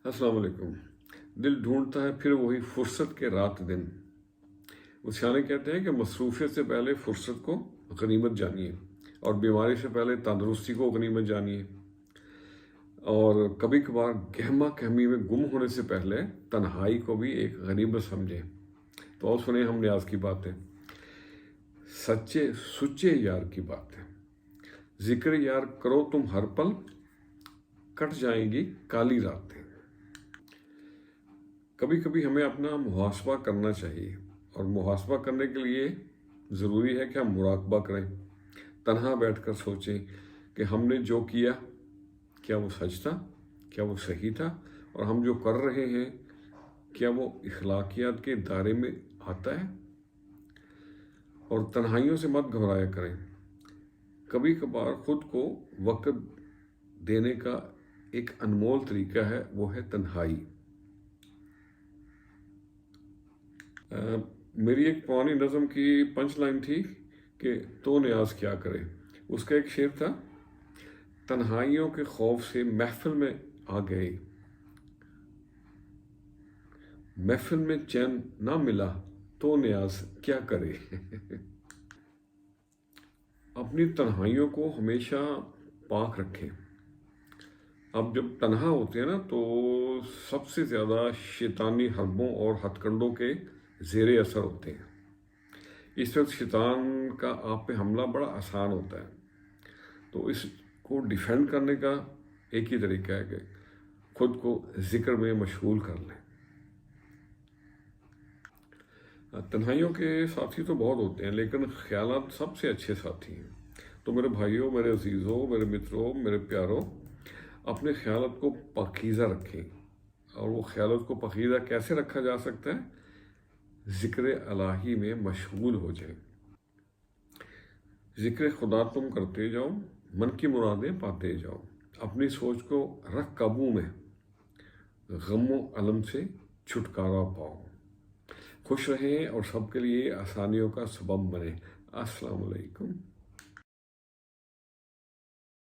अस्सलाम वालेकुम। दिल ढूंढता है फिर वही फुर्सत के रात दिन। वो सियाने कहते हैं कि मसरूफियत से पहले फुर्सत को गनीमत जानिए और बीमारी से पहले तंदुरुस्ती को गनीमत जानिए, और कभी कभार गहमा गहमी में गुम होने से पहले तन्हाई को भी एक गनीमत समझें। तो और सुने हम न्याज की बातें, सच्चे सुच्चे यार की बातें। जिक्र यार करो तुम हर पल, कट जाएंगी काली रातें। कभी कभी हमें अपना मुहासबा करना चाहिए, और मुहासबा करने के लिए ज़रूरी है कि हम मुराकबा करें, तन्हा बैठकर सोचें कि हमने जो किया क्या वो सच था, क्या वो सही था, और हम जो कर रहे हैं क्या वो इखलाकियात के दायरे में आता है। और तन्हाइयों से मत घबराया करें। कभी कभार खुद को वक्त देने का एक अनमोल तरीका है, वो है तन्हाई। मेरी एक पुरानी नज़म की पंच लाइन थी कि तो न्याज क्या करे। उसका एक शेर था, तन्हाइयों के खौफ से महफिल में आ गए, महफिल में चैन ना मिला तो न्याज क्या करे। अपनी तन्हाइयों को हमेशा पाक रखें। अब जब तन्हा होते हैं ना, तो सबसे ज़्यादा शैतानी हरबों और हथकंडों के ज़ेरे असर होते हैं। इस वक्त शैतान का आप पे हमला बड़ा आसान होता है। तो इसको डिफेंड करने का एक ही तरीका है कि खुद को जिक्र में मशगूल कर लें। तन्हाइयों के साथी तो बहुत होते हैं, लेकिन ख्यालात सबसे अच्छे साथी हैं। तो मेरे भाइयों, मेरे अजीज़ों, मेरे मित्रों, मेरे प्यारों, अपने ख्यालात को पाकीज़ा रखें। और वो ख्यालात को पाकीज़ा कैसे रखा जा सकता है? ज़िक्र इलाही में मशगूल हो जाए। ज़िक्र खुदा तुम करते जाओ, मन की मुरादें पाते जाओ। अपनी सोच को रख काबू में, गमो अलम से छुटकारा पाओ। खुश रहें और सबके लिए आसानियों का सबब बने। अस्सलाम वालेकुम।